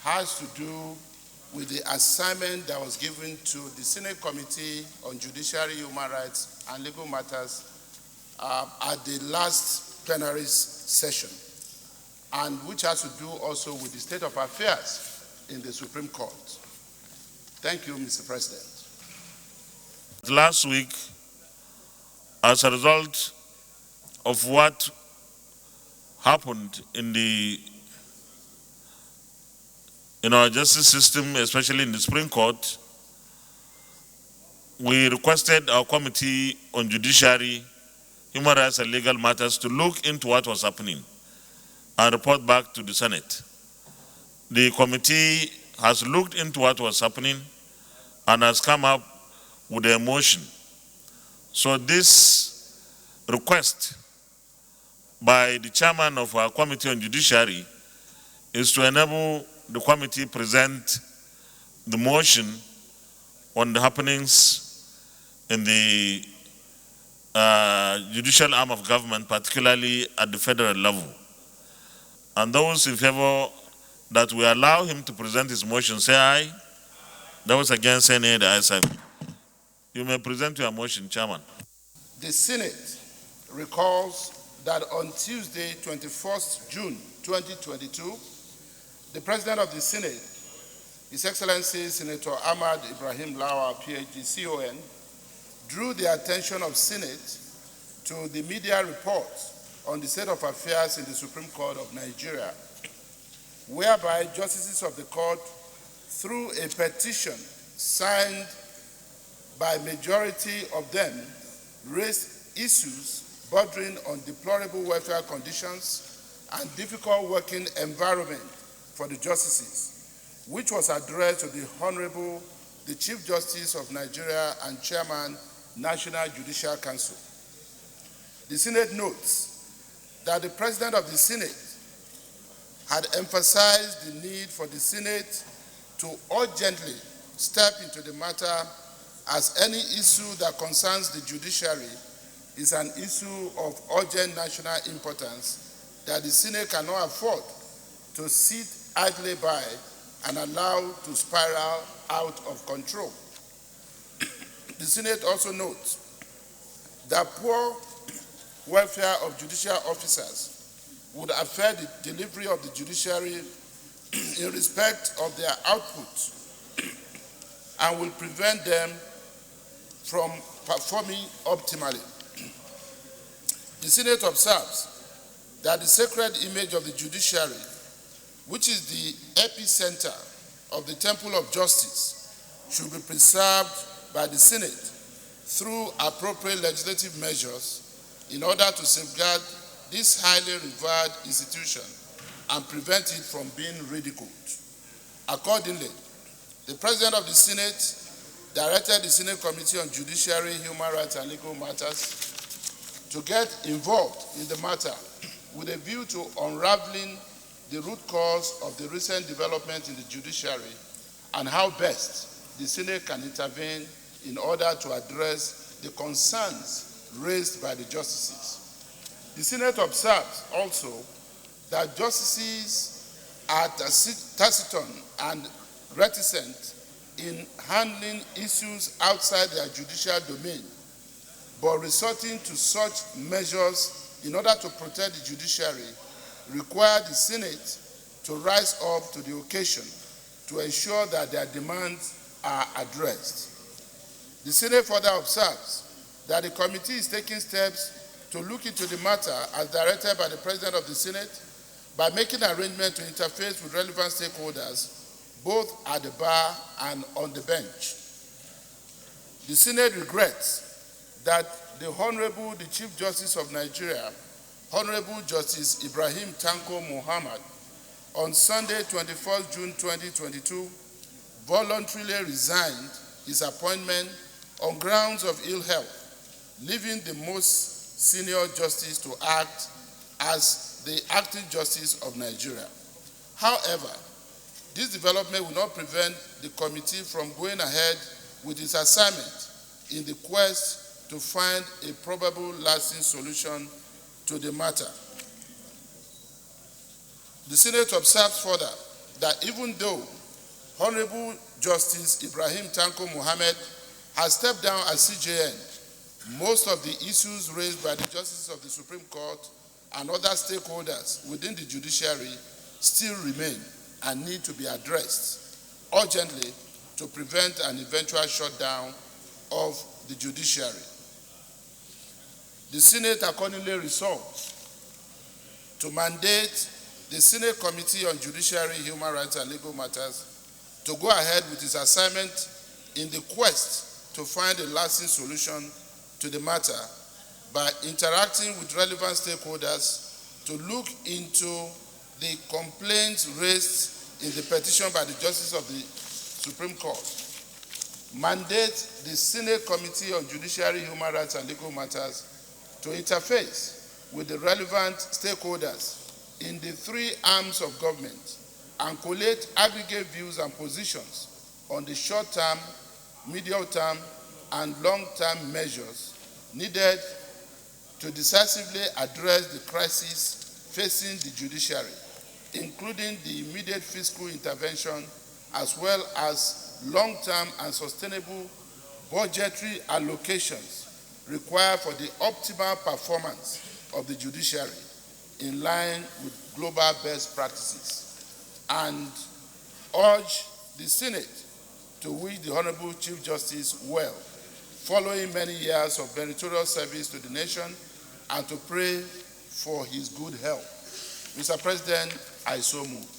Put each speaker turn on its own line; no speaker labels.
has to do with the assignment that was given to the Senate Committee on Judiciary, Human Rights, and Legal Matters at the last plenary session, and which has to do also with the state of affairs in the Supreme Court. Thank you, Mr. President.
Last week, as a result of what happened in our justice system, especially in the Supreme Court, we requested our Committee on Judiciary, Human Rights and Legal Matters to look into what was happening and report back to the Senate. The committee has looked into what was happening and has come up with a motion. So this request by the chairman of our Committee on Judiciary is to enable the committee present the motion on the happenings in the judicial arm of government, particularly at the federal level. And those in favor that we allow him to present his motion, say aye. Those against, say nay. The ayes have it. You may present your motion, Chairman.
The Senate recalls that on Tuesday, 21st June 2022, the President of the Senate, His Excellency Senator Ahmad Ibrahim Lawa, PhD, CON, drew the attention of Senate to the media reports on the state of affairs in the Supreme Court of Nigeria, whereby justices of the court, through a petition signed by majority of them, raised issues bordering on deplorable welfare conditions and difficult working environment for the justices, which was addressed to the Honorable, the Chief Justice of Nigeria and Chairman, National Judicial Council. The Senate notes that the President of the Senate had emphasized the need for the Senate to urgently step into the matter, as any issue that concerns the judiciary is an issue of urgent national importance that the Senate cannot afford to sit idly by and allow to spiral out of control. The Senate also notes that poor welfare of judicial officers would affect the delivery of the judiciary in respect of their output and will prevent them from performing optimally. The Senate observes that the sacred image of the judiciary, which is the epicenter of the temple of justice, should be preserved by the Senate through appropriate legislative measures in order to safeguard this highly revered institution and prevent it from being ridiculed. Accordingly, the President of the Senate directed the Senate Committee on Judiciary, Human Rights and Legal Matters to get involved in the matter with a view to unraveling the root cause of the recent development in the judiciary and how best the Senate can intervene in order to address the concerns raised by the justices. The Senate observes also that justices are taciturn and reticent in handling issues outside their judicial domain, but resorting to such measures in order to protect the judiciary require the Senate to rise up to the occasion to ensure that their demands are addressed. The Senate further observes that the committee is taking steps to look into the matter as directed by the President of the Senate by making arrangements to interface with relevant stakeholders both at the bar and on the bench. The Senate regrets that the Honorable, the Chief Justice of Nigeria, Honorable Justice Ibrahim Tanko Muhammad, on Sunday, 21st June 2022, voluntarily resigned his appointment on grounds of ill health, leaving the most senior justice to act as the acting justice of Nigeria. However, this development will not prevent the committee from going ahead with its assignment in the quest to find a probable lasting solution to the matter. The Senate observes further that even though Honorable Justice Ibrahim Tanko Mohammed has stepped down as CJN, most of the issues raised by the Justices of the Supreme Court and other stakeholders within the judiciary still remain and need to be addressed urgently to prevent an eventual shutdown of the judiciary. The Senate accordingly resolved to mandate the Senate Committee on Judiciary, Human Rights and Legal Matters to go ahead with its assignment in the quest to find a lasting solution to the matter by interacting with relevant stakeholders to look into the complaints raised in the petition by the Justice of the Supreme Court. Mandate the Senate Committee on Judiciary, Human Rights and Legal Matters to interface with the relevant stakeholders in the three arms of government and collate aggregate views and positions on the short-term, medium-term, and long-term measures needed to decisively address the crisis facing the judiciary, including the immediate fiscal intervention as well as long-term and sustainable budgetary allocations required for the optimal performance of the judiciary in line with global best practices, and urge the Senate to wish the Honorable Chief Justice well, following many years of meritorious service to the nation, and to pray for his good health. Mr. President, I so move.